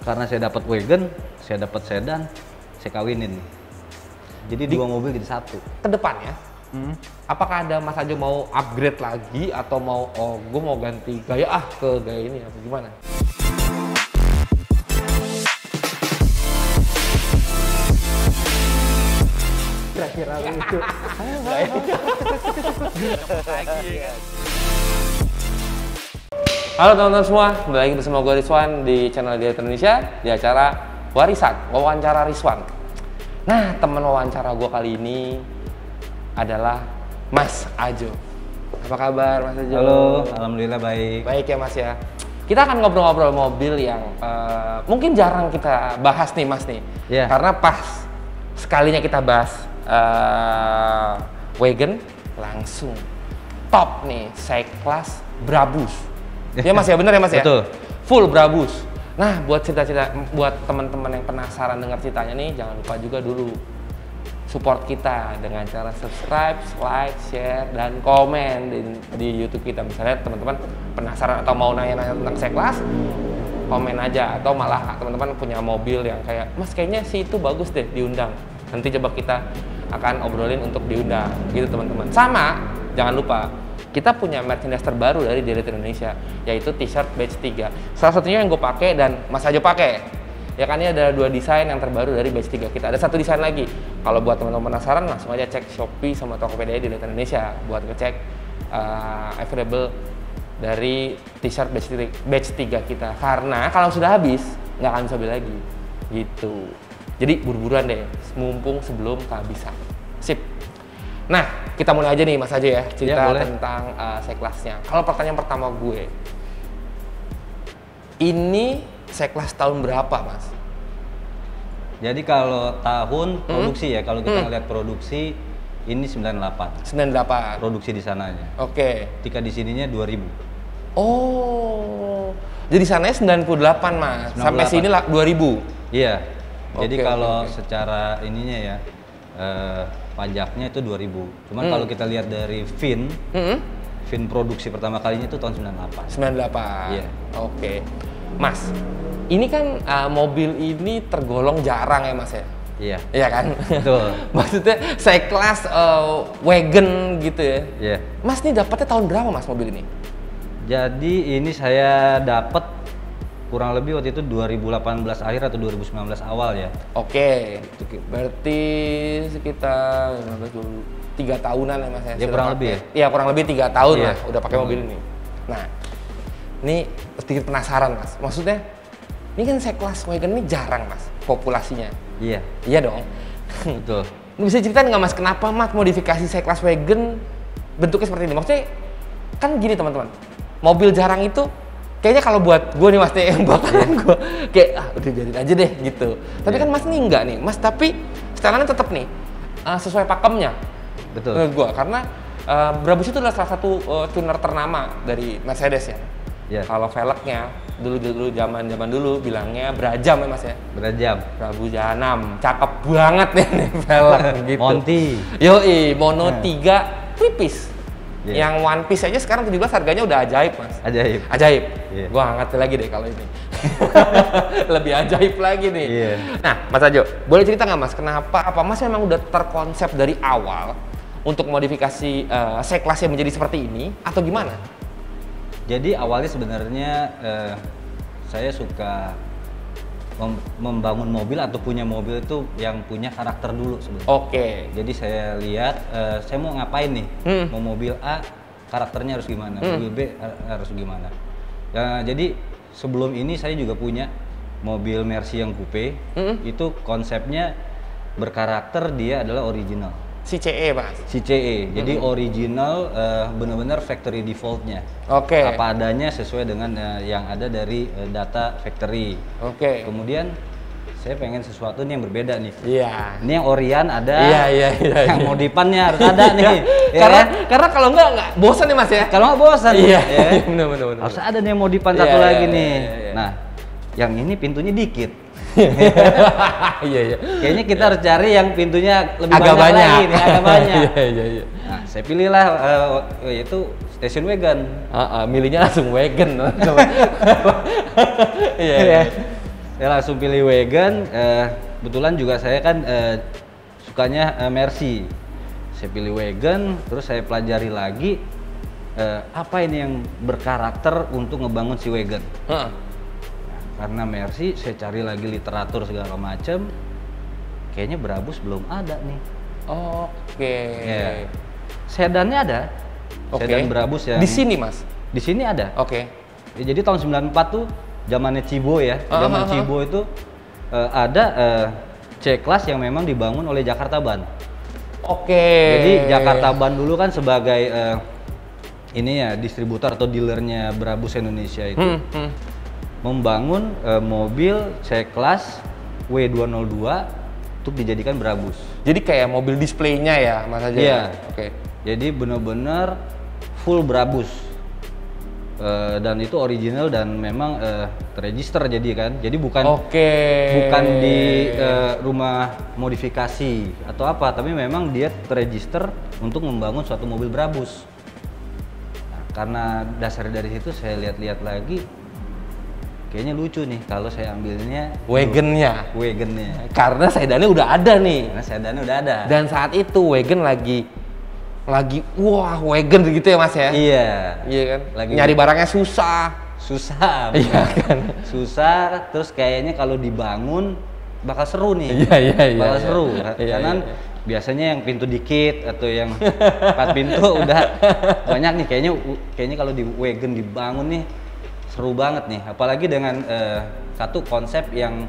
karena saya dapat wagon, saya dapat sedan, saya kawinin. Jadi dua mobil jadi satu. Ke depannya, apakah ada Mas Ajo mau upgrade lagi atau mau gue mau ganti gaya ke gaya ini atau gimana? Kira-kira itu. Halo teman-teman semua, kembali lagi bersama gue Rizwan di channel Diet Indonesia di acara Warisan, Wawancara Rizwan. Nah, teman wawancara gue kali ini adalah Mas Ajo. Apa kabar Mas Ajo? Halo, alhamdulillah baik. Baik ya Mas ya. Kita akan ngobrol-ngobrol mobil yang mungkin jarang kita bahas nih Mas nih. Yeah. Karena pas sekalinya kita bahas wagon, langsung top nih, C-Class Brabus. Ya Mas ya, bener ya Mas ya? Betul. Full Brabus. Nah, buat cerita-cerita, buat teman-teman yang penasaran dengar ceritanya nih, jangan lupa juga dulu support kita dengan cara subscribe, like, share, dan komen di YouTube kita. Misalnya teman-teman penasaran atau mau nanya-nanya tentang C-Class, komen aja. Atau malah teman-teman punya mobil yang kayak, Mas kayaknya sih itu bagus deh diundang. Nanti coba kita akan obrolin untuk diundang, gitu teman-teman. Sama, jangan lupa kita punya merchandise terbaru dari Diet Indonesia, yaitu t-shirt batch 3. Salah satunya yang gue pakai dan Mas Ajo pakai. Ya kan, ini ada 2 desain yang terbaru dari batch 3 kita. Ada 1 desain lagi. Kalau buat teman-teman penasaran, langsung aja cek Shopee sama Tokopedia Diet Indonesia buat ngecek available dari t-shirt batch 3 kita. Karena kalau sudah habis, nggak akan bisa beli lagi. Gitu. Jadi buru-buruan deh, mumpung sebelum kehabisan. Sip. Nah, kita mulai aja nih Mas Ajo ya, cerita tentang C-Class-nya. Kalau pertanyaan pertama gue, ini C-Class tahun berapa Mas? Jadi kalau tahun produksi ya, kalau kita ngeliat produksi ini 98. 98. Produksi di sananya. Oke. Ketika di sininya 2000. Oh. Jadi sananya 98 Mas. 98. Sampai sini 2000. Iya. Jadi Oke, kalau oke. secara ininya ya, pajaknya itu 2000. Cuman kalau kita lihat dari VIN produksi pertama kalinya itu tahun 98. 98. Iya. Oke. Mas, ini kan mobil ini tergolong jarang ya Mas ya? Iya. Iya kan? Betul. Maksudnya C-Class wagon gitu ya? Iya. Mas ini dapatnya tahun berapa Mas mobil ini? Jadi ini saya dapat kurang lebih waktu itu 2018 akhir atau 2019 awal ya. Oke, berarti sekitar 3 tahunan ya Mas ya? Ya, kurang lebih ya? Iya, kurang lebih 3 tahun Iya. lah udah pakai mobil ini. Nah, ini sedikit penasaran Mas. Maksudnya, ini kan C-Class wagon ini jarang Mas populasinya. Iya. Iya dong. Betul. Bisa ceritain nggak Mas, kenapa Mas modifikasi C-Class wagon bentuknya seperti ini? Maksudnya, kan gini teman-teman, mobil jarang itu kayaknya kalau buat gue nih Mas, yang bakalan gue kayak udah jadi aja deh gitu. Tapi kan Mas nih enggak nih Mas, tapi setelannya tetap nih sesuai pakemnya. Betul. Menurut gue, karena Brabus itu adalah salah satu tuner ternama dari Mercedes ya. Iya. Kalau velgnya dulu zaman dulu bilangnya Brajam ya Mas ya. Berjam. Brabus Janam, cakep banget nih velg gitu. Monty. Yoi, Mono 3 tipis. Yeah. Yang One Piece aja sekarang 17 harganya udah ajaib Mas. Ajaib. Ajaib. Yeah. Gua nggak ngerti lagi deh kalau ini. Lebih ajaib lagi nih. Yeah. Nah, Mas Ajo, boleh cerita nggak Mas, kenapa? Apa Mas memang udah terkonsep dari awal untuk modifikasi C-Class yang menjadi seperti ini atau gimana? Jadi awalnya sebenarnya saya suka membangun mobil atau punya mobil itu yang punya karakter dulu sebenarnya. Oke. Jadi saya lihat saya mau ngapain nih, mau mobil A karakternya harus gimana, mobil B harus gimana. Jadi sebelum ini saya juga punya mobil Mercy yang coupe, itu konsepnya berkarakter dia adalah original. Si CE Mas. Si CE, jadi original benar-benar factory defaultnya. Oke. Apa adanya sesuai dengan yang ada dari data factory. Oke. Kemudian saya pengen sesuatu nih yang berbeda nih. Iya. Ini yang Orion ada, Iya. yang modifannya harus ada nih. Ya Karena kan? karena kalau nggak bosan nih Mas ya. Kalau nggak bosan, Iya. ya kan? Bener. Harus ada nih yang modifan Iya, satu iya, lagi iya, nih. iya. Nah, yang ini pintunya dikit. Iya. Kayaknya kita harus cari yang pintunya lebih Agak banyak banyak. lagi nih, agak banyak. Iya. Nah, saya pilihlah yaitu station wagon. Milihnya langsung wagon. Iya. Saya langsung pilih wagon. Kebetulan juga saya kan sukanya Mercy. Saya pilih wagon, terus saya pelajari lagi apa ini yang berkarakter untuk ngebangun si wagon. Nah, karena Mercy, saya cari lagi literatur segala macam. Kayaknya Brabus belum ada nih. Oke. Ya. Sedannya ada. Sedan Brabus yang di sini, Mas. Di sini ada. Oke. Ya, jadi tahun 94 tuh zamannya Cibo ya. Zaman Cibo itu ada C-Class yang memang dibangun oleh Jakarta Ban. Oke. Jadi Jakarta Ban dulu kan sebagai ini ya distributor atau dealernya Brabus Indonesia itu membangun mobil C-Class W202 untuk dijadikan Brabus. Jadi kayak mobil displaynya ya, Mas aja. Iya. Oke. Jadi bener-bener full Brabus. Dan itu original dan memang terregister jadi kan. Jadi bukan di rumah modifikasi atau apa, tapi memang dia terregister untuk membangun suatu mobil Brabus. Nah, karena dasar dari situ saya lihat-lihat lagi, kayaknya lucu nih kalau saya ambilnya wagonnya. Karena sedannya udah ada nih. Dan saat itu wagon lagi wah wagon gitu ya Mas ya? Iya kan? Nyari barangnya susah. Iya kan? Susah, terus kayaknya kalau dibangun bakal seru nih. Bakal seru. Karena biasanya yang pintu dikit atau yang 4 pintu udah banyak nih. Kayaknya kalau di wagon dibangun nih seru banget nih. Apalagi dengan satu konsep yang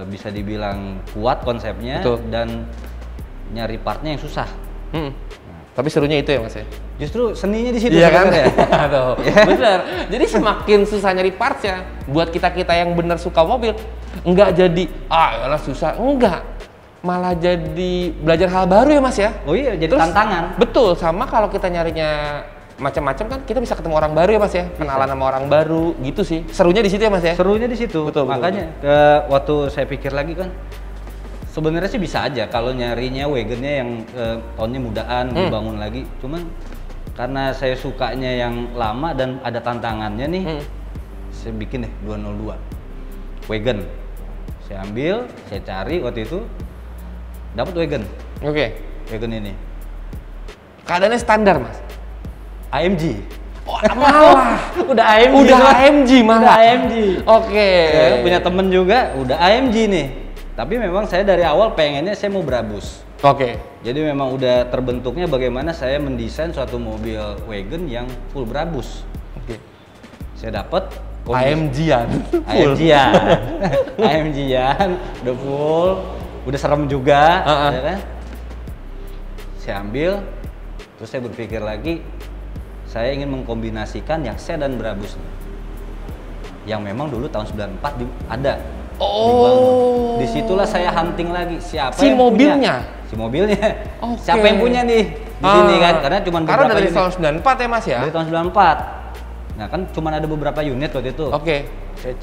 bisa dibilang kuat konsepnya. Betul. Dan nyari partnya yang susah. Tapi serunya itu ya Mas ya? Justru seninya di situ. Iya kan? Bener. Jadi semakin susah nyari partsnya, buat kita yang bener suka mobil, enggak jadi yalah susah, enggak. Malah jadi belajar hal baru ya Mas ya? Oh iya, jadi terus, tantangan. Betul, sama kalau kita nyarinya macam-macam kan kita bisa ketemu orang baru ya Mas ya? Kenalan sama orang baru gitu sih. Serunya di situ ya Mas ya? Serunya di situ. Betul. Makanya waktu saya pikir lagi kan, sebenarnya sih bisa aja kalau nyarinya wagonnya yang tahunnya mudaan dibangun lagi. Cuman karena saya sukanya yang lama dan ada tantangannya nih, saya bikin deh 202 wagon. Saya ambil, saya cari waktu itu dapat wagon. Oke. Wagon ini. Keadaannya standar Mas. AMG. Oh, malah udah AMG. Udah AMG malah. Udah AMG. Oke. Punya temen juga udah AMG nih. Tapi memang saya dari awal pengennya saya mau Brabus. Oke. Jadi memang udah terbentuknya bagaimana saya mendesain suatu mobil wagon yang full Brabus. Oke. Saya dapat AMG-an. AMG-an, udah full, udah serem juga, ya kan? Saya ambil, terus saya berpikir lagi, saya ingin mengkombinasikan yang sedan Brabus, yang memang dulu tahun 94 ada. Oh. Disitulah saya hunting lagi siapa si yang mobilnya. Punya. Si mobilnya. Okay. Siapa yang punya nih di sini kan? Karena dari tahun 94 ya Mas ya? Dari tahun 94. Nah kan cuma ada beberapa unit waktu itu. Oke. Saya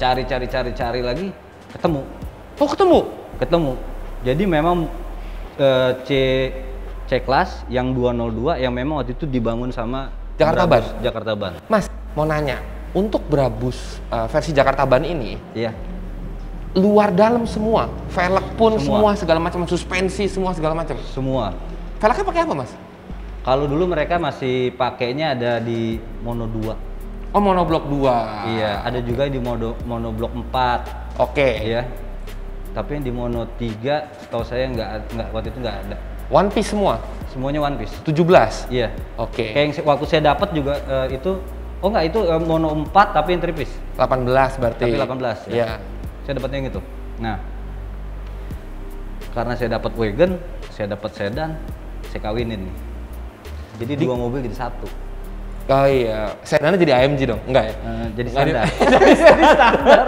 cari lagi, ketemu. Oh ketemu? Ketemu. Jadi memang C-Class yang 202 yang memang waktu itu dibangun sama Jakarta Ban. Mas mau nanya, untuk Brabus versi Jakarta Ban ini, iya. Luar dalam semua, velg pun semua segala macam, suspensi semua segala macam. Semua. Velgnya pakai apa Mas? Kalau dulu mereka masih pakainya ada di Mono 2. Oh monoblok 2. Iya, ada juga di monoblok 4. Oke. Iya. Tapi yang di Mono 3 setahu saya nggak waktu itu nggak ada. One piece semua? Semuanya one piece. 17? Iya. Oke. Kayak yang waktu saya dapat juga itu, oh nggak itu Mono 4 tapi yang 3 piece. 18 berarti. Tapi 18 ya. Iya. Saya dapatnya yang itu. Nah, karena saya dapat wagon, saya dapat sedan, saya kawinin nih. Jadi dua mobil jadi satu. Oh iya, sedannya jadi AMG dong? Enggak ya? Jadi standar. Jadi standar.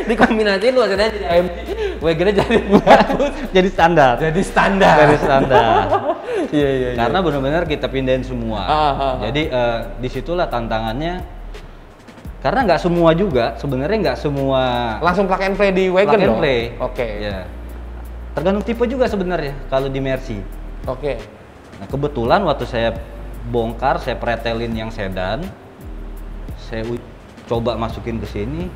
Dikombinasiin lu sedannya jadi AMG, wagonnya jadi jadi standar. Jadi standar. Iya. Karena benar-benar kita pindahin semua. Jadi disitulah tantangannya. Karena nggak semua juga, sebenarnya nggak semua langsung plug and play di wagon dong? Oke. Ya. Tergantung tipe juga sebenarnya kalau di Mercy. Oke. Nah, kebetulan waktu saya bongkar, saya pretelin yang sedan, saya coba masukin ke sini,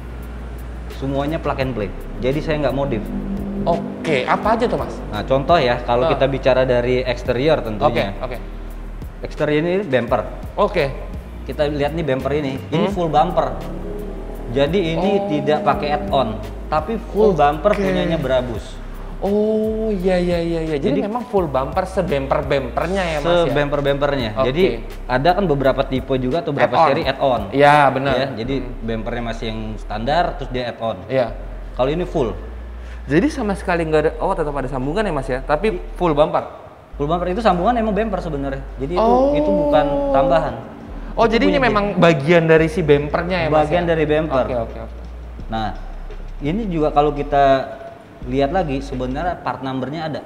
semuanya plug and play. Jadi saya nggak modif. Oke, apa aja tuh Mas? Nah, contoh ya, kalau kita bicara dari eksterior tentunya. Oke. Eksterior ini bumper. Oke. Kita lihat nih bumper ini full bumper. Jadi ini tidak pakai add-on, tapi full bumper punyanya Brabus. Oh iya. Jadi memang full bumper sebemper-bempernya ya Mas ya? Sebemper-bempernya. Jadi ada kan beberapa tipe juga atau beberapa seri add-on. Iya benar. Ya, jadi bempernya masih yang standar, terus dia add-on. Iya. Kalau ini full. Jadi sama sekali nggak ada, tetap ada sambungan ya Mas ya? Tapi full bumper? Full bumper itu sambungan emang bumper sebenarnya. Jadi itu bukan tambahan. Oh itu jadi ini memang bagian dari si bumpernya ya Mas? Bagian dari bumper. Oke. Nah, ini juga kalau kita lihat lagi sebenarnya part numbernya ada,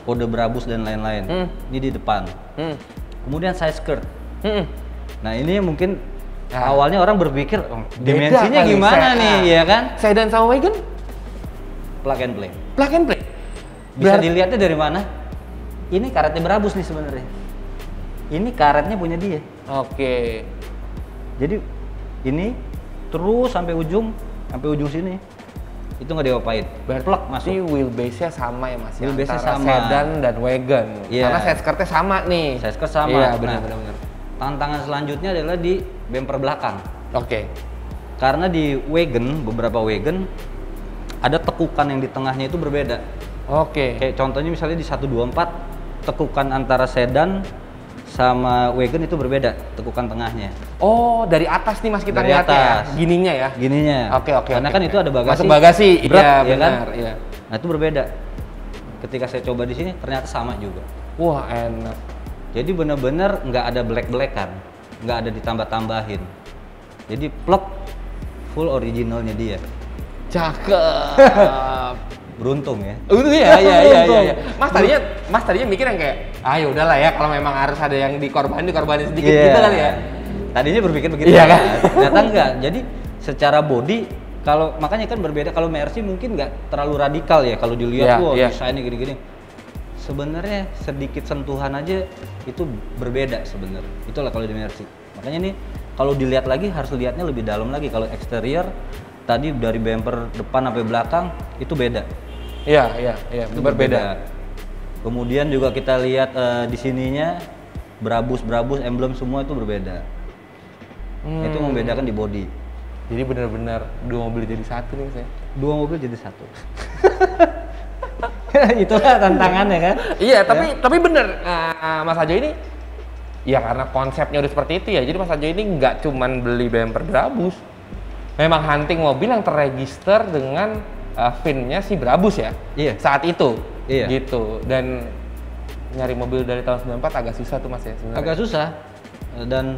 kode Brabus dan lain-lain. Ini di depan. Kemudian side skirt. Nah ini mungkin awalnya orang berpikir dimensinya gimana nih, ya kan? Sedan sama wagon? Plug and play. Plug and play. Bisa dilihatnya dari mana? Ini karetnya Brabus nih sebenarnya. Ini karetnya punya dia. Oke. Jadi ini terus sampai ujung sini. Itu nggak diapain. Plug masuk. Wheelbase-nya sama ya Mas? Wheelbase-nya sama. Sedan dan wagon. Iya. Karena side skirt-nya sama nih. Side skirt sama. Iya benar. Tantangan selanjutnya adalah di bumper belakang. Oke. Karena di wagon, beberapa wagon ada tekukan yang di tengahnya itu berbeda. Oke. Kayak contohnya misalnya di 124 tekukan antara sedan sama wagon itu berbeda, tekukan tengahnya. Oh, dari atas nih Mas kita Dari lihat atas. ya, gininya ya. Gininya. Oke. Karena kan itu ada bagasi. Masuk bagasi. Berat, Iya, ya benar, kan? iya. Nah, itu berbeda. Ketika saya coba di sini ternyata sama juga. Wah, enak. Jadi benar-benar nggak ada black-blackan, nggak ada ditambah-tambahin. Jadi plug full originalnya dia. Cakep. Beruntung ya. Iya. Mas tadinya mikir yang kayak, ya udahlah ya kalau memang harus ada yang dikorbanin sedikit gitu kali ya. Tadinya berpikir begitu. Iya kan? Ternyata enggak. Jadi secara body makanya kan berbeda. Kalau Mercy mungkin nggak terlalu radikal ya kalau dilihat desainnya gini-gini. Sebenarnya sedikit sentuhan aja itu berbeda sebenarnya. Itulah kalau di Mercy. Makanya nih kalau dilihat lagi harus lihatnya lebih dalam lagi. Kalau eksterior tadi dari bumper depan sampai belakang itu beda. Iya, itu berbeda. Kemudian juga kita lihat di sininya Brabus, emblem semua itu berbeda. Itu membedakan di body. Jadi benar-benar dua mobil jadi satu nih saya. Dua mobil jadi satu. Itulah tantangannya kan. Iya, tapi bener Mas Ajo ini ya karena konsepnya udah seperti itu ya. Jadi Mas Ajo ini nggak cuman beli bumper Brabus. Memang hunting mobil yang terregister dengan VIN-nya si Brabus ya. Iya. Saat itu. Iya. Gitu. Dan nyari mobil dari tahun 94 agak susah tuh Mas ya sebenarnya. Agak susah. Dan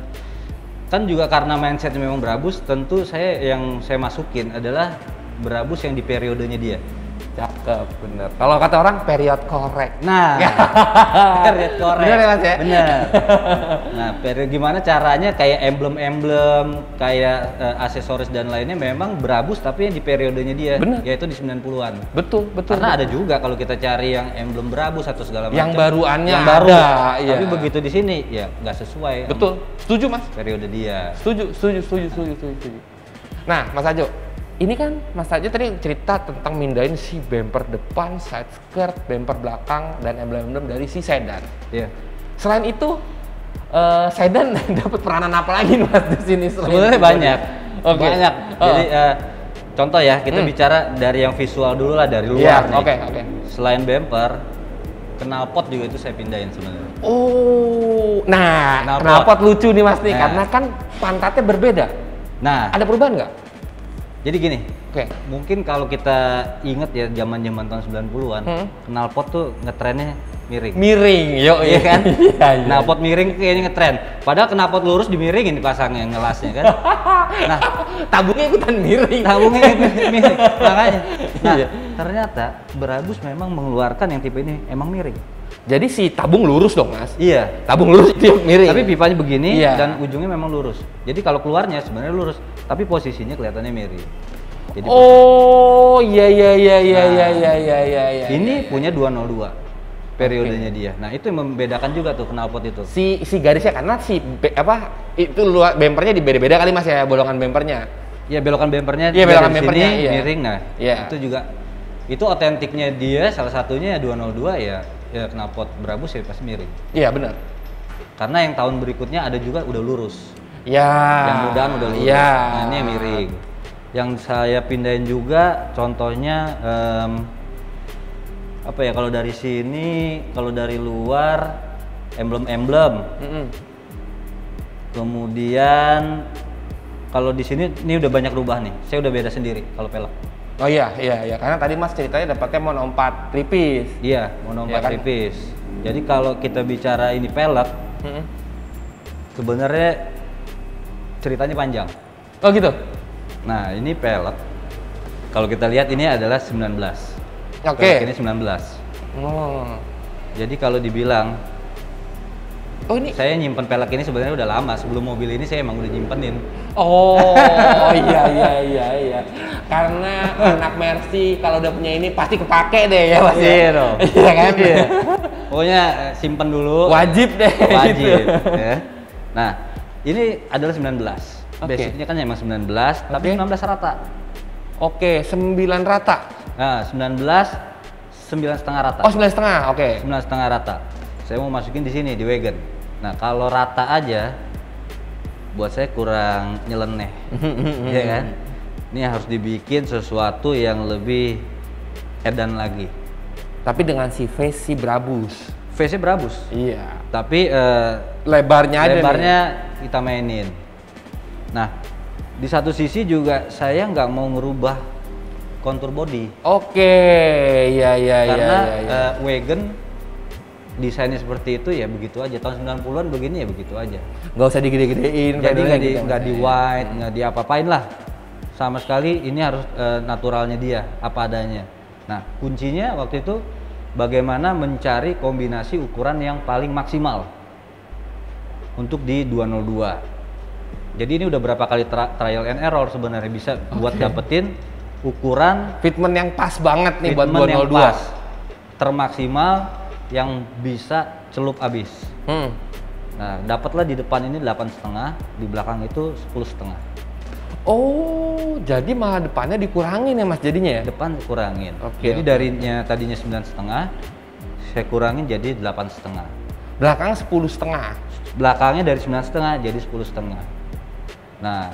kan juga karena mindsetnya memang Brabus, tentu yang saya masukin adalah Brabus yang di periodenya dia. Cakep, bener. Kalau kata orang period correct. Nah, period correct. Bener ya Mas ya? Bener. Nah, period gimana caranya kayak emblem-emblem, kayak aksesoris dan lainnya memang Brabus tapi yang di periodenya dia. Bener. Yaitu di 90-an. Betul. Karena ada juga kalau kita cari yang emblem Brabus atau segala macam. Yang baruannya yang baru. Ada. Iya. Tapi begitu di sini ya nggak sesuai. Betul. Setuju Mas. Periode dia. Setuju. Nah, Mas Ajo, ini kan Mas Ajo tadi cerita tentang mindahin si bumper depan, side skirt, bumper belakang, dan emblem-emblem dari si sedan. Iya. Selain itu, sedan dapat peranan apa lagi Mas di sini? Sebenarnya banyak. Okay. Banyak. Jadi contoh ya, kita bicara dari yang visual dulu lah, dari luar nih. Oke. Selain bumper, knalpot juga itu saya pindahin sebenarnya. Oh, nah knalpot lucu nih Mas nih, karena kan pantatnya berbeda. Nah, ada perubahan nggak? Jadi gini, mungkin kalau kita inget ya zaman-zaman tahun 90-an, knalpot tuh ngetrennya miring. Iya kan? Iya. Knalpot miring kayaknya ngetren. Padahal knalpot lurus dimiringin dipasangnya ngelasnya kan. Nah, tabungnya ikutan miring. Makanya. Nah, ternyata Brabus memang mengeluarkan yang tipe ini emang miring. Jadi si tabung lurus dong Mas? Iya. Tabung lurus itu miring. Tapi pipanya begini dan ujungnya memang lurus. Jadi kalau keluarnya sebenarnya lurus, tapi posisinya kelihatannya miring. Jadi iya. Ini punya 202 periodenya dia. Nah, itu yang membedakan juga tuh knalpot itu. Si garisnya karena itu bempernya dibeda-beda kali Mas ya, bolongan bempernya. Iya, belokan bempernya Iya, belokan bempernya iya. miring. Nah, itu juga itu otentiknya dia, salah satunya 202 ya knalpot Brabus ya pasti miring. Iya, benar. Karena yang tahun berikutnya ada juga udah lurus. Iya. Yang mudahan udah lurus. Iya. Nah, ini yang miring. Yang saya pindahin juga contohnya apa ya, kalau dari sini, kalau dari luar emblem-emblem. Kemudian kalau di sini ini udah banyak rubah nih. Saya udah beda sendiri kalau pelek. Oh iya, karena tadi Mas ceritanya dapatnya mono 4 tripis. Iya, mono 4 tripis. Jadi kalau kita bicara ini pelek, sebenarnya ceritanya panjang. Oh gitu? Nah, ini pelek. Kalau kita lihat ini adalah 19. Oke. Pelek ini 19. Jadi kalau dibilang, ini saya nyimpen pelek ini sebenarnya udah lama. Sebelum mobil ini saya emang udah nyimpenin. Oh iya. Karena anak Mercy kalau udah punya ini pasti kepake deh ya Mas. Iya dong. Iya kan? Iya. Pokoknya simpen dulu. Wajib deh. Wajib. Ya. Nah, ini adalah 19. Basicnya kan emang 19, tapi 19 rata. Oke, 9 rata. Nah, 19 9,5 rata. Oh, 9,5. Oke. 9,5 rata. Saya mau masukin di sini di wagon. Nah, kalau rata aja buat saya kurang nyeleneh. Iya kan? Ini harus dibikin sesuatu yang lebih edan lagi. Tapi dengan si face si Brabus. Face-nya Brabus. Iya. Tapi lebarnya kita mainin. Nah, di satu sisi juga saya nggak mau ngerubah kontur body. Oke, iya. Karena wagon desainnya seperti itu ya begitu aja. Tahun 90-an begini ya begitu aja. Nggak usah digede-gedein. Jadi nggak di white, nggak di apa-apain lah. Sama sekali ini harus naturalnya dia, apa adanya. Nah, kuncinya waktu itu bagaimana mencari kombinasi ukuran yang paling maksimal untuk di 202. Jadi ini udah berapa kali trial and error sebenarnya bisa buat dapetin ukuran fitment yang pas banget nih buat 202. Yang pas, termaksimal yang bisa celup abis. Nah, dapatlah di depan ini 8,5, di belakang itu 10,5. Oh, jadi malah depannya dikurangin ya Mas jadinya ya? Depan dikurangin. Oke. Jadi darinya tadinya 9,5, saya kurangin jadi 8,5. Belakang 10,5. Belakangnya dari 9,5 jadi 10,5. Nah,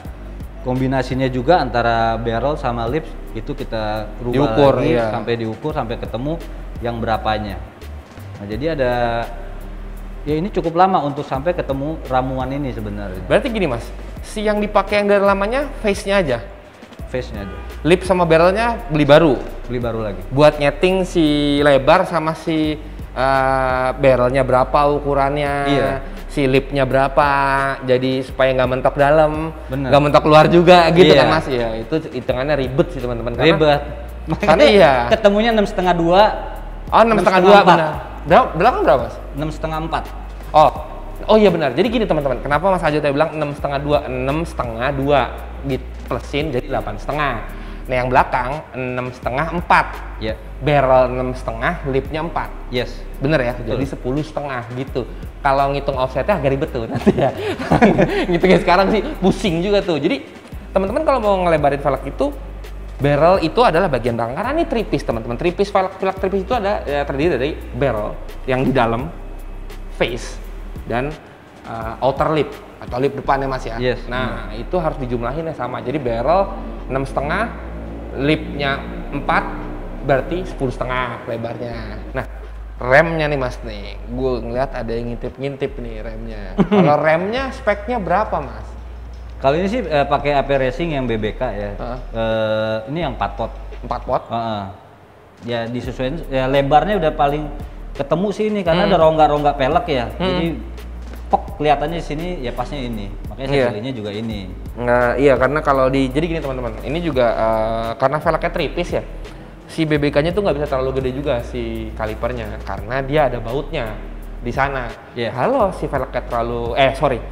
kombinasinya juga antara barrel sama lips itu kita rubah diukur, lagi iya. Sampai diukur sampai ketemu yang berapanya. Nah, jadi ada ya ini cukup lama untuk sampai ketemu ramuan ini sebenarnya. Berarti gini Mas, si yang dipakai yang dari lamanya face-nya aja. Face-nya aja. Lip sama barrelnya beli baru. Beli baru lagi. Buat nyeting si lebar sama si barrelnya berapa ukurannya. Iya. Si lipnya berapa, jadi supaya nggak mentok dalam, nggak mentok keluar juga gitu iya. Kan Mas ya. Itu hitungannya ribet sih teman-teman. Ribet. Karena iya. Ketemunya 6,5 2. Oh 6,5 2 benar. Belakang berapa Mas? 6,5 4. Oh iya benar. Jadi gini teman-teman. Kenapa Mas Ajo tadi bilang 6,5 2? 6,5 2 gitu plusin jadi 8,5. Nah yang belakang 6,5 4. Ya. Barrel 6,5, lipnya 4. Yes. Bener ya. Betul. Jadi 10,5 gitu. Kalau ngitung offsetnya agak ribet tuh nanti ya. Ngitungnya sekarang sih pusing juga tuh. Jadi teman-teman kalau mau ngelebarin velg itu, barrel itu adalah bagian belakang. Karena ini tripis teman-teman. Tripis velg tripis itu ada ya, terdiri dari barrel yang di dalam, face dan outer lip atau lip depannya Mas ya. Yes. Nah itu harus dijumlahin ya sama. Jadi barrel 6,5, lipnya 4, berarti 10,5 lebarnya. Nah remnya nih Mas nih, gue ngeliat ada yang ngintip-ngintip nih remnya. Kalau remnya speknya berapa Mas? Kalau ini sih pakai AP Racing yang BBK ya. Ini yang 4 pot. 4 pot? Ya disesuaikan. Ya lebarnya udah paling ketemu sih ini karena ada rongga-rongga pelek ya. Jadi pok kelihatannya di sini ya pasnya ini. Makanya saya pilihnya juga ini. Nah, iya karena kalau jadi gini teman-teman. Ini juga karena velgnya tripis ya. Si BBK-nya tuh nggak bisa terlalu gede juga si kalipernya karena dia ada bautnya di sana. Kalau si velgnya terlalu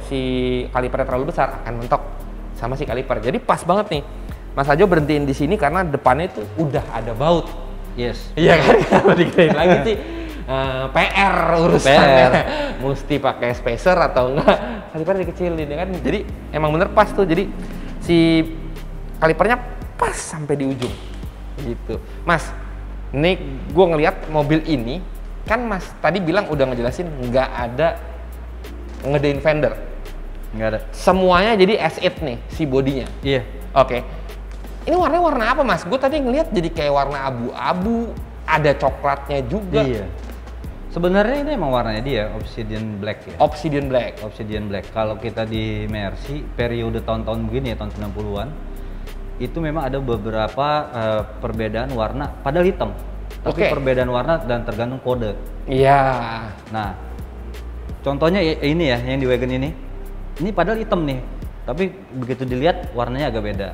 si kalipernya terlalu besar akan mentok sama si kaliper. Jadi pas banget nih. Mas Ajo berhentiin di sini karena depannya itu udah ada baut. Yes. Iya kan kalau digedein lagi sih PR urusannya. Mesti pakai spacer atau enggak kaliper dikecilin ya kan. Jadi emang bener pas tuh. Jadi si kalipernya pas sampai di ujung. Gitu. Mas, ini gue ngelihat mobil ini, kan Mas tadi bilang udah ngejelasin nggak ada ngedein fender. Nggak ada. Semuanya jadi S8 nih, si bodinya. Iya. Oke. Ini warnanya warna apa Mas? Gue tadi ngelihat jadi kayak warna abu-abu, ada coklatnya juga. Iya. Sebenarnya ini emang warnanya dia Obsidian Black ya. Obsidian Black. Obsidian Black. Kalau kita di Mercy periode tahun-tahun begini ya, tahun 90-an, itu memang ada beberapa perbedaan warna padahal hitam. Tapi perbedaan warna dan tergantung kode. Iya. Nah, contohnya ini ya yang di wagon ini. Ini padahal hitam nih. Tapi begitu dilihat warnanya agak beda.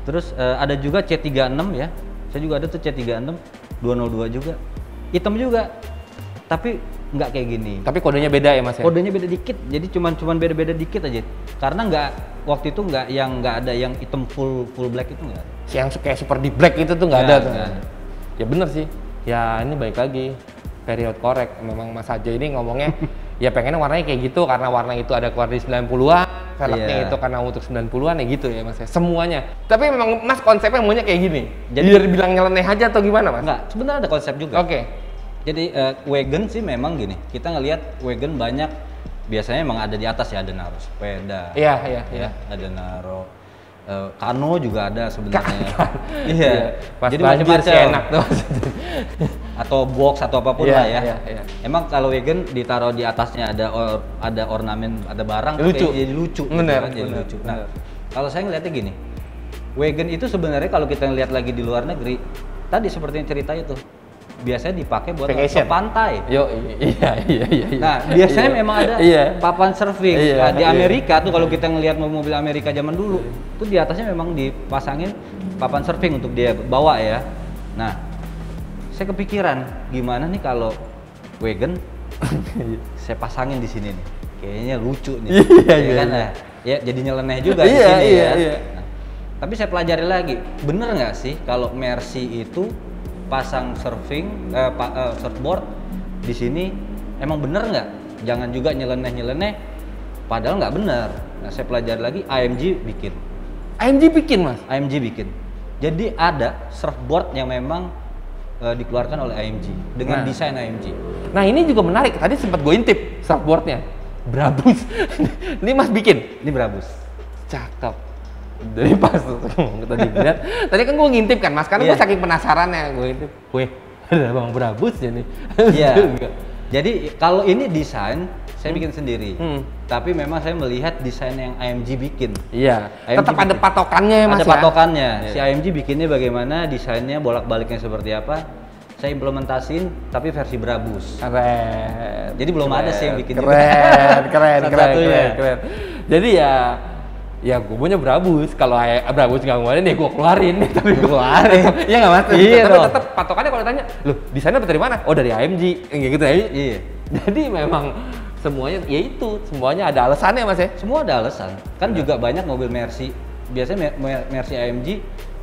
Terus ada juga C36 ya. Saya juga ada tuh C36 202 juga. Hitam juga. Tapi nggak kayak gini. Tapi kodenya beda ya Mas ya? Kodenya beda dikit, jadi cuman beda-beda dikit aja. Karena waktu itu nggak ada yang hitam full black itu nggak. Yang kayak super di black itu tuh nggak ada tuh. Ya bener sih. Ya ini balik lagi period korek. Memang Mas Hajo ini ngomongnya ya pengennya warnanya kayak gitu karena warna itu ada keluar di 90-an, velgnya itu karena untuk 90-an ya gitu ya Mas ya. Semuanya. Tapi memang Mas konsepnya maunya kayak gini. Jadi biar bilang nyeleneh aja atau gimana Mas? Enggak, sebenarnya ada konsep juga. Oke. Jadi wagon sih memang gini, kita ngelihat wagon banyak, biasanya emang ada di atas ya, ada naruh sepeda, iya. ada naruh kano juga ada sebenarnya. Iya. Pas jadi macam enak tuh. Atau box atau apapun lah ya. Iya. Emang kalau wagon ditaruh di atasnya ada ornamen, ada barang, lucu. Jadi lucu. Bener. Jadi lucu. Nah, kalau saya ngeliatnya gini, wagon itu sebenarnya kalau kita ngeliat lagi di luar negeri, tadi seperti yang cerita itu. Biasanya dipakai buat ke pantai. Iya. Nah, biasanya memang ada papan surfing. Nah, di Amerika tuh kalau kita ngelihat mobil Amerika zaman dulu, tuh di atasnya memang dipasangin papan surfing untuk dia bawa ya. Nah, saya kepikiran gimana nih kalau wagon saya pasangin di sini nih. Kayaknya lucu nih. Ya, jadi nyeleneh juga di sini ya. Nah, tapi saya pelajari lagi, bener nggak sih kalau Mercy itu pasang surfboard di sini emang bener nggak? Jangan juga nyeleneh padahal nggak bener. Nah, saya pelajari lagi, AMG bikin. Mas? AMG bikin. Jadi ada surfboard yang memang dikeluarkan oleh AMG dengan desain AMG. Nah, ini juga menarik. Tadi sempat gue intip surfboardnya. Brabus. Ini Mas bikin? Ini Brabus. Cakep. Dari pas tadi lihat, tadi kan gue ngintip kan Mas, karena gue saking penasarannya gue intip, ada Bang Brabus ya nih. Iya. Jadi kalau ini desain saya bikin sendiri, tapi memang saya melihat desain yang AMG bikin. Iya. Tetap ada patokannya ya Mas. Ada patokannya. Si AMG bikinnya bagaimana, desainnya bolak-baliknya seperti apa. Saya implementasiin tapi versi Brabus. Keren. Jadi belum ada sih yang bikin. Keren. Jadi ya gue punya Brabus, kalau Brabus nggak ngeluarin ya gue keluarin, tapi gue keluarin. Iya nggak Mas? Iya. Tapi tetap patokannya kalau ditanya, loh desainnya dari mana? Oh dari AMG, kayak gitu ya. Iya. Jadi memang semuanya, ya itu semuanya ada alasannya Mas ya. Semua ada alasan. Kan juga banyak mobil Mercy, biasanya Mercy AMG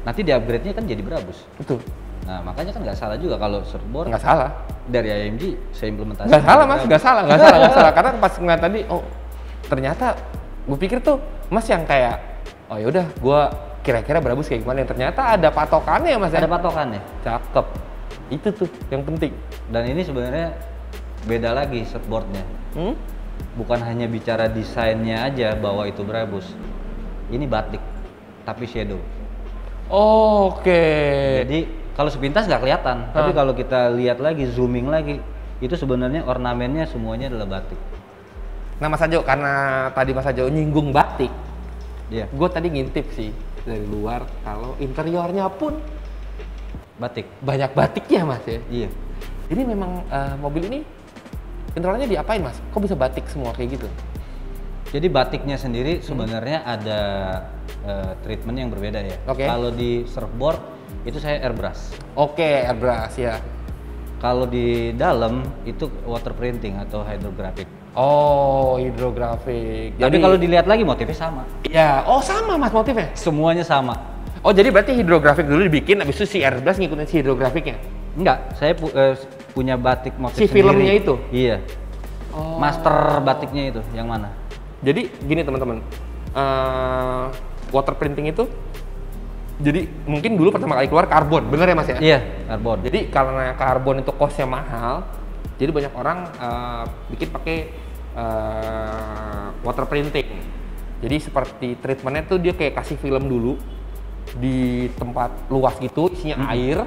nanti di upgrade-nya kan jadi Brabus. Betul. Nah makanya kan nggak salah juga kalau surfboard. Nggak salah. Dari AMG saya implementasi. Nggak salah Mas, nggak salah. Karena pas ngeliat tadi, oh ternyata gue pikir tuh Mas yang kayak, oh yaudah gue kira-kira Brabus kayak gimana, yang ternyata ada patokannya Mas ya? Ada patokannya. Cakep. Itu tuh yang penting. Dan ini sebenarnya beda lagi surfboardnya. Bukan hanya bicara desainnya aja bahwa itu Brabus. Ini batik, tapi shadow. Oke. Jadi kalau sepintas nggak kelihatan, tapi kalau kita lihat lagi, zooming lagi, itu sebenarnya ornamennya semuanya adalah batik. Nah Mas Hajo, karena tadi Mas Hajo nyinggung batik, gue tadi ngintip sih dari luar kalau interiornya pun batik, banyak batiknya Mas ya. Iya. Jadi memang mobil ini interiornya diapain Mas? Kok bisa batik semua kayak gitu? Jadi batiknya sendiri sebenarnya ada treatment yang berbeda ya. Kalau di surfboard itu saya airbrush. Airbrush ya. Kalau di dalam itu water printing atau hydrographic. Oh, hidrografik. Tapi kalau dilihat lagi motifnya sama. Iya. Oh, sama Mas motifnya? Semuanya sama. Oh, jadi berarti hidrografik dulu dibikin, habis itu si airbrush ngikutin si hidrografiknya? Enggak, saya punya batik motif si sendiri. filmnya itu? Iya. Master batiknya itu yang mana? Jadi gini teman-teman, water printing itu Jadi mungkin dulu pertama kali keluar karbon, bener ya Mas ya? Iya, karbon. Jadi karena karbon itu cost-nya mahal, jadi banyak orang bikin pakai water printing. Jadi seperti treatmentnya tuh dia kayak kasih film dulu di tempat luas gitu, isinya air,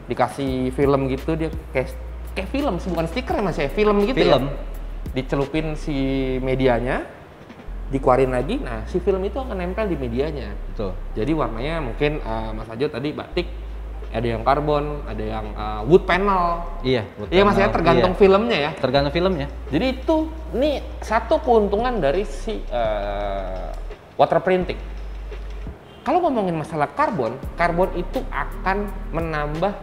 dikasih film gitu, dia kayak film, bukan stiker ya Mas ya, film gitu Film. ya. Dicelupin si medianya, dikeluarin lagi, nah si film itu akan nempel di medianya. Betul. Jadi warnanya mungkin Mas Ajo tadi batik, ada yang karbon, ada yang wood panel. Iya. Iya Mas ya, tergantung filmnya ya. Tergantung filmnya. Jadi itu nih satu keuntungan dari si water printing. Kalau ngomongin masalah karbon, karbon itu akan menambah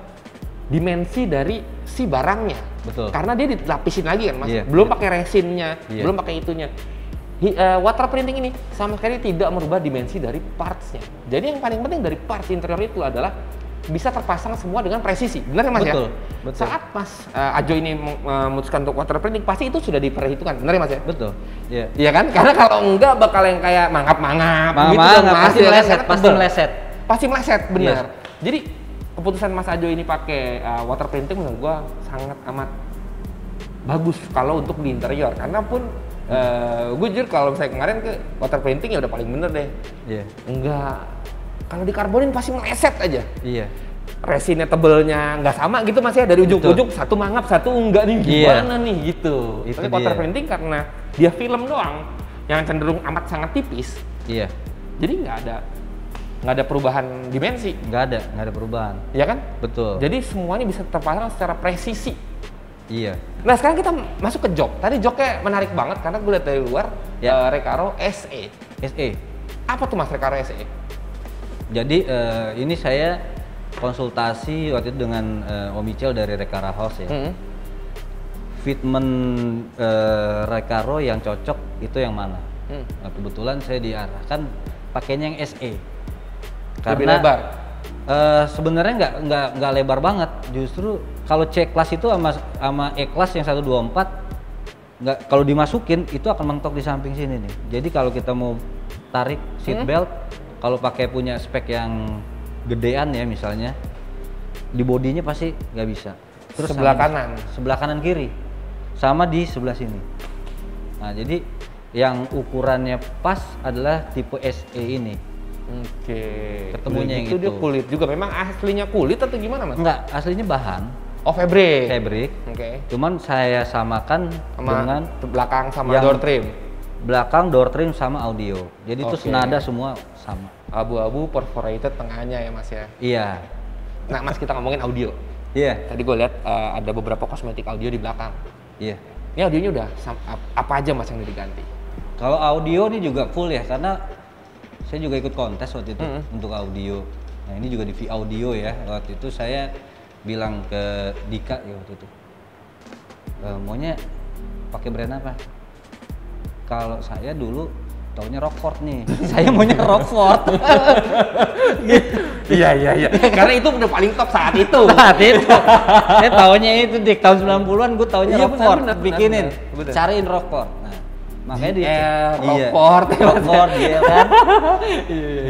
dimensi dari si barangnya. Betul. Karena dia dilapisin lagi kan Mas, Iya. belum pakai resinnya, Iya. belum pakai itunya. Water printing ini sama sekali tidak merubah dimensi dari partsnya. Jadi yang paling penting dari parts interior itu adalah bisa terpasang semua dengan presisi. Benar ya Mas Betul, ya? betul. Saat Mas Ajo ini memutuskan untuk water printing, pasti itu sudah diperhitungkan. Benar ya Mas ya? Betul. Iya. Iya kan? Karena kalau enggak bakal yang kayak mangap-mangap gitu Mangap, dong, Mas, pasti ya kan? meleset, Karena pasti tebel. meleset. Pasti meleset, benar. Yes. Jadi keputusan Mas Ajo ini pakai water printing menurut gua sangat amat bagus kalau untuk di interior. Karena pun gue jujur kalau misalnya kemarin ke water printing ya udah paling bener deh. Iya. Enggak, kalau dikarbonin pasti meleset aja. Iya. Resinnya tebelnya nggak sama gitu Mas ya, dari ujung ke ujung, satu mangap satu enggak nih, gimana nih gitu. Itu Tapi water dia. printing karena dia film doang yang cenderung amat sangat tipis, Iya. jadi nggak ada perubahan dimensi, Nggak ada perubahan. ya kan? Betul. Jadi semuanya bisa terpasang secara presisi. Iya. Nah sekarang kita masuk ke jok. Tadi joknya menarik banget karena gue lihat dari luar, Ya. Recaro SE. SE. Apa tuh Mas Recaro SE? Jadi ini saya konsultasi waktu itu dengan Om Ichel dari Recaro House ya. Fitment Recaro yang cocok itu yang mana? Nah, kebetulan saya diarahkan pakainya yang SE. Lebih lebar. Sebenarnya nggak lebar banget. Justru kalau C class itu sama E class yang 124 nggak, kalau dimasukin itu akan mentok di samping sini nih. Jadi kalau kita mau tarik seat belt, kalau pakai punya spek yang gedean ya misalnya, di bodinya pasti nggak bisa. Terus Sebelah sama- kanan. sebelah kanan kiri, sama di sebelah sini. Nah jadi yang ukurannya pas adalah tipe SE ini. Oke. Ketemunya yang itu dia itu. kulit juga. Memang aslinya kulit atau gimana Mas? Enggak, aslinya bahan Oh fabric. fabric. Oke. Cuman saya samakan Sama dengan belakang sama yang- door trim. belakang door trim sama audio. Jadi itu Oke. senada semua sama. Abu-abu perforated tengahnya ya Mas ya. Iya. Nah Mas, kita ngomongin audio. Iya. Tadi gue lihat ada beberapa kosmetik audio di belakang. Iya. Ini audionya udah apa aja Mas yang udah diganti? Kalau audio ini juga full ya, karena saya juga ikut kontes waktu itu untuk audio. Nah ini juga di V Audio ya. Waktu itu saya bilang ke Dika ya waktu itu, maunya pakai brand apa? Kalau saya dulu taunya Rockford nih, saya maunya Rockford. Iya. Karena itu udah paling top saat itu. Saat itu, saya taunya itu di tahun 90-an, gue taunya Iya, Rockford, benar, bikinin, benar. cariin Rockford. Nah, makanya dia Rockford. Rockford dia kan.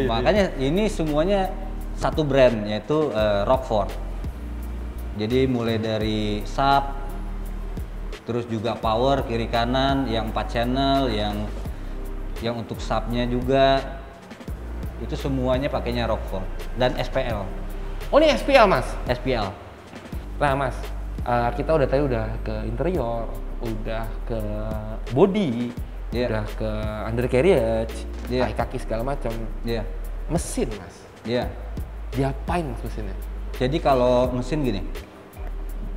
Makanya ini semuanya satu brand, yaitu Rockford. Jadi mulai dari sub, terus juga power kiri kanan, yang 4 channel, yang untuk subnya juga, itu semuanya pakainya Rockford dan SPL. Oh ini SPL Mas. SPL. Nah Mas, kita udah tadi udah ke interior, udah ke body, Iya. udah ke undercarriage, Iya. kaki segala macam. Iya. Mesin Mas, Iya. diapain Mas mesinnya? Jadi kalau mesin gini,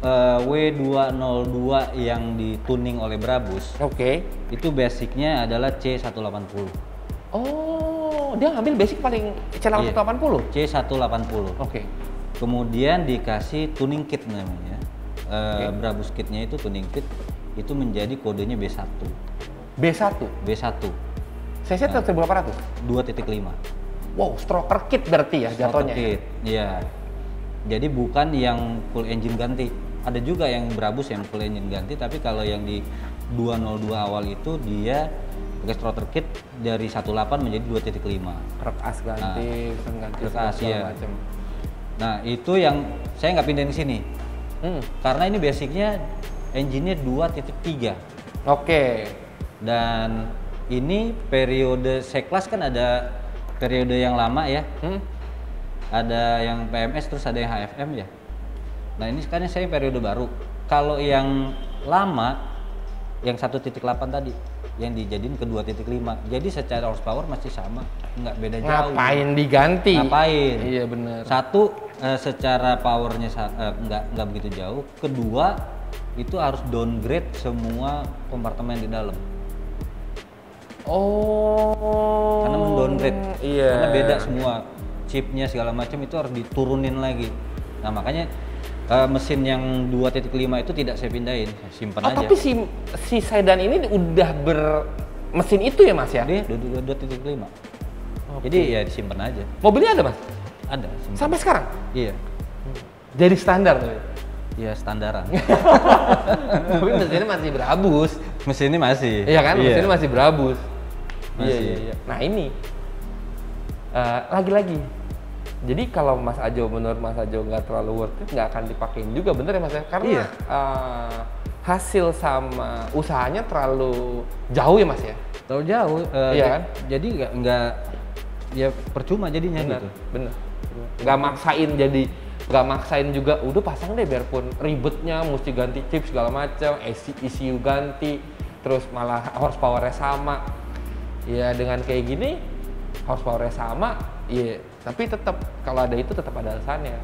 W202 yang dituning oleh Brabus, Oke. itu basicnya adalah C180. Oh, dia ngambil basic paling channel Iya. 180. C180. Oke. Kemudian dikasih tuning kit namanya. Brabus kitnya itu tuning kit, itu menjadi kodenya B1. B1. B1 CC 1800. 2.5. Wow, stroker kit berarti ya jatuhnya. Kit. Iya. Jadi bukan yang full engine ganti. Ada juga yang Brabus yang full engine ganti, tapi kalau yang di 202 awal itu dia pakai starter kit dari 1.8 menjadi 2.5. Krek as ganti, ganti krek as ya. macam. Nah itu yang saya nggak pindahin di sini, karena ini basicnya engine-nya 2.3. Oke. Dan ini periode C-Class kan ada periode yang lama ya, ada yang PMS terus ada yang HFM ya. Nah ini sekarang saya periode baru. Kalau yang lama, yang 1.8 tadi, yang dijadiin ke 2.5, jadi secara horsepower masih sama, nggak beda jauh. Ngapain diganti? Ngapain? Iya benar. Satu, secara powernya nggak begitu jauh. Kedua, itu harus downgrade semua kompartemen di dalam. Oh. Karena mendowngrade, iya. Karena beda semua chipnya segala macam itu harus diturunin lagi. Nah makanya mesin yang 2.5 itu tidak saya pindahin, simpan aja. Tapi si sedan ini udah bermesin itu ya Mas ya? Dia 2.5. Okay. Jadi ya disimpan aja. Mobilnya ada Mas? Ada. Simpan. Sampai sekarang? Iya. Jadi standar tuh? Iya standaran. Tapi mesinnya masih berabus. Mesinnya masih. Iya kan? Mesinnya masih berabus. Masih. Iya. Nah ini lagi-lagi. Jadi kalau Mas Ajo, menurut Mas Ajo nggak terlalu worth it, nggak akan dipakein juga, bener ya Mas ya? Karena hasil sama usahanya terlalu jauh ya Mas ya? Terlalu jauh. Iya kan? Jadi nggak ya percuma jadinya gitu. Bener. Nggak maksain juga, udah pasang deh biarpun ribetnya, mesti ganti chip segala macam, ECU ganti, terus malah horsepower-nya sama. Ya dengan kayak gini, horsepower-nya sama, iya. Tapi tetap kalau ada itu tetap ada alasannya.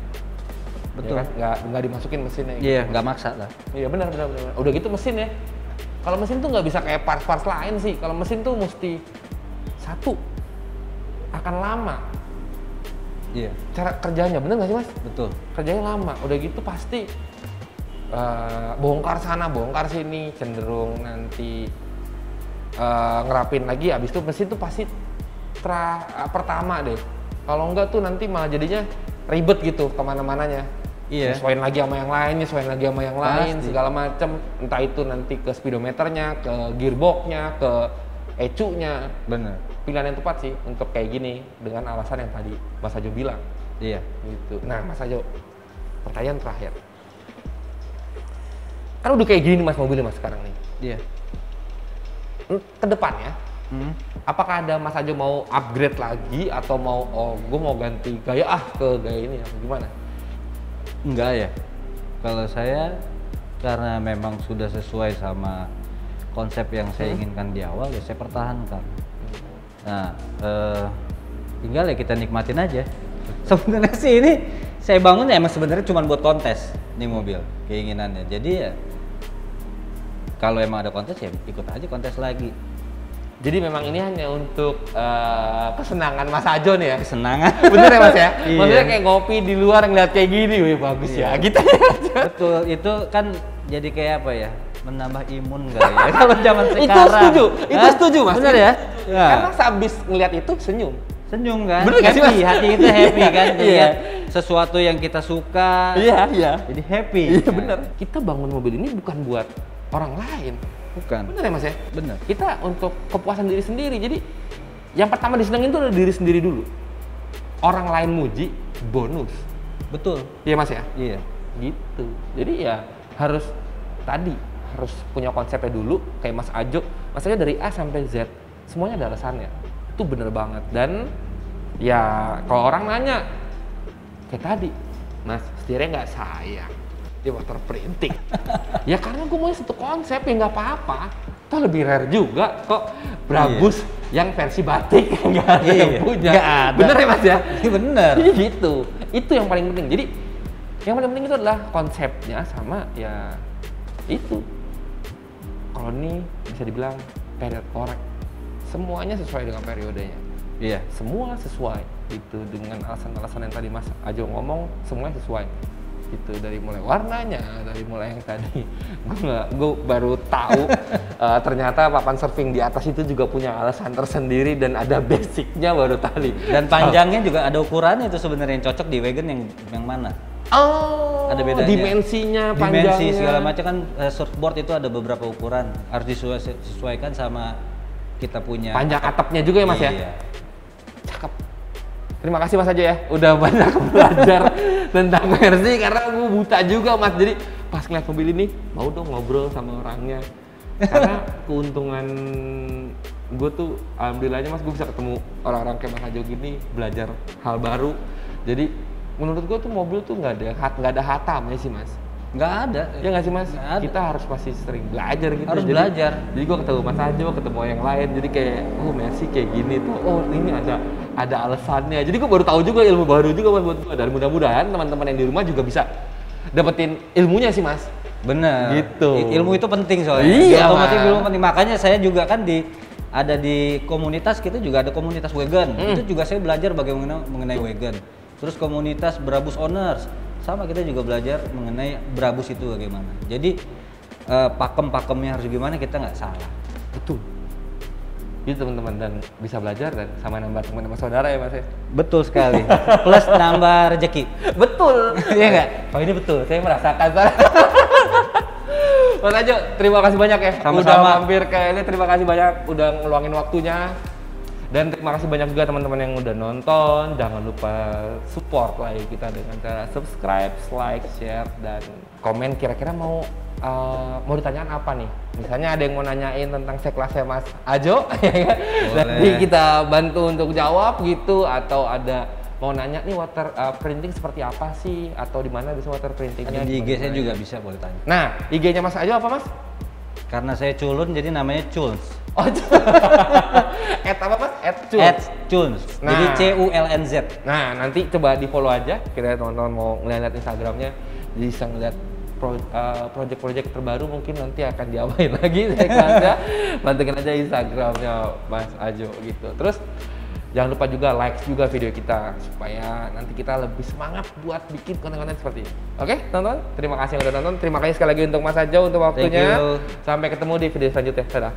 Betul. Ya kan? Nggak dimasukin mesinnya. Iya, gitu. nggak maksa lah. Iya benar. Udah gitu mesin ya. Kalau mesin tuh nggak bisa kayak parts-parts lain sih. Kalau mesin tuh mesti satu akan lama. Iya. Cara kerjanya bener nggak sih Mas? Betul. Kerjanya lama. Udah gitu pasti bongkar sana, bongkar sini, cenderung nanti ngerapin lagi. Abis itu mesin tuh pasti pertama deh. Kalau enggak tuh nanti malah jadinya ribet gitu kemana-mananya. Iya. Nyesuaiin lagi sama yang lain, segala macem. Entah itu nanti ke speedometernya, ke gearboxnya, ke ECU-nya. Bener. Pilihan yang tepat sih untuk kayak gini dengan alasan yang tadi Mas Ajo bilang. Iya. Gitu. Nah Mas Ajo, pertanyaan terakhir. Kan udah kayak gini nih Mas mobilnya Mas sekarang nih. Iya. Ke depannya, apakah ada Mas Ajo mau upgrade lagi atau mau gue mau ganti gaya ke gaya ini atau gimana? Enggak ya. Kalau saya karena memang sudah sesuai sama konsep yang saya inginkan di awal ya saya pertahankan. Nah, tinggal ya kita nikmatin aja. Sebenarnya sih ini saya bangun ya emang sebenarnya cuma buat kontes nih mobil keinginannya. Jadi ya kalau emang ada kontes ya ikut aja kontes lagi. Jadi memang ini hanya untuk kesenangan Mas Ajo nih ya? Kesenangan. Bener ya Mas ya? Iya. Maksudnya kayak ngopi di luar ngeliat kayak gini, wih bagus ya gitu ya. Betul, itu kan jadi kayak apa ya? Menambah imun kali ya kalau zaman sekarang. Itu setuju Mas. Bener ya? Karena sehabis ngeliat itu senyum kan? Bener gak sih, Mas? Hati kita happy kan? Lihat sesuatu yang kita suka. Iya. Jadi happy. Iya bener. Kita bangun mobil ini bukan buat orang lain. Bukan. Bener ya Mas ya? Bener. Kita untuk kepuasan diri sendiri. Jadi yang pertama disenengin itu adalah diri sendiri dulu. Orang lain muji, bonus. Betul. Iya Mas ya? Iya. Gitu. Jadi ya harus punya konsepnya dulu kayak Mas Ajo. Mas Ajo dari A sampai Z semuanya ada alasannya. Itu bener banget. Dan ya kalau orang nanya kayak tadi, Mas setirnya nggak sayang di motor printing. Ya karena gue mau satu konsep ya nggak apa-apa. Toh lebih rare juga kok Brabus yang versi batik nggak ada yang punya. Gak ada. Bener ya Mas ya? Bener. Gitu. Itu yang paling penting. Jadi yang paling penting itu adalah konsepnya sama ya itu. Kalau ini bisa dibilang period korek. Semuanya sesuai dengan periodenya. Iya. Semua sesuai gitu dengan alasan-alasan yang tadi Mas Ajo ngomong, semuanya sesuai. Gitu dari mulai warnanya, dari mulai yang tadi gue baru tahu ternyata papan surfing di atas itu juga punya alasan tersendiri dan ada basicnya baru tadi. Dan panjangnya juga ada ukurannya itu sebenarnya yang cocok di wagon yang mana? Oh, ada bedanya. Dimensinya, panjangnya. Dimensi segala macam kan surfboard itu ada beberapa ukuran harus disesuaikan sama kita punya panjang atapnya juga ya Mas ya. Iya. Cakep. Terima kasih Mas Ajo ya, udah banyak belajar tentang Mercy karena gue buta juga Mas. Jadi pas ngeliat mobil ini mau dong ngobrol sama orangnya. Karena keuntungan gue tuh alhamdulillahnya Mas, gue bisa ketemu orang-orang kayak Mas Ajo gini, belajar hal baru. Jadi menurut gue tuh mobil tuh nggak ada hatamnya sih Mas. Nggak ada. Ya nggak sih Mas? Nggak ada. Kita harus masih sering belajar gitu. Harus belajar. Jadi gue ketemu Mas Ajo, ketemu yang lain. Jadi kayak, oh Mercy kayak gini tuh. Oh ini ada alasannya. Jadi gue baru tahu juga ilmu baru juga Mas buat gue. Dan mudah-mudahan teman-teman yang di rumah juga bisa dapetin ilmunya sih Mas. Bener. Gitu. Ilmu itu penting soalnya. Iya. Otomotif ilmu penting. Makanya saya juga kan ada di komunitas, kita juga ada komunitas wagon. Itu juga saya belajar bagaimana mengenai wagon. Terus komunitas Brabus Owners, sama kita juga belajar mengenai Brabus itu bagaimana. Jadi pakem-pakemnya harus gimana, kita nggak salah. Betul. Itu teman-teman, dan bisa belajar dan sama nambah teman sama saudara ya Mas ya. Betul sekali. Plus nambah rezeki. Betul. Iya nggak? Oh ini betul, saya merasakan. Mas Ajo, terima kasih banyak ya. Sama-sama. Udah mampir ke ini, terima kasih banyak udah ngeluangin waktunya. Dan terima kasih banyak juga teman-teman yang udah nonton. Jangan lupa support like kita dengan cara subscribe, like, share, dan komen. Kira-kira mau ditanyakan apa nih? Misalnya ada yang mau nanyain tentang sekelasnya Mas Ajo, nanti kita bantu untuk jawab gitu. Atau ada mau nanya nih water printing seperti apa sih? Atau di mana bisa water printingnya? Ada di IG saya juga bisa, boleh tanya. Nah, IG-nya Mas Ajo apa Mas? Karena saya culun jadi namanya Culns. Oh, at apa Mas? @Culns. Nah. Jadi CULNZ. Nah, nanti coba di follow aja. Kira teman-teman mau ngeliat Instagramnya, bisa ngeliat project-project terbaru, mungkin nanti akan diapain lagi saya kelasnya. Pantengin aja Instagramnya Mas Ajo gitu. Terus jangan lupa juga like juga video kita supaya nanti kita lebih semangat buat bikin konten-konten seperti ini. Oke, tonton. Terima kasih yang udah nonton. Terima kasih sekali lagi untuk Mas Ajo untuk waktunya. Sampai ketemu di video selanjutnya. Dadah.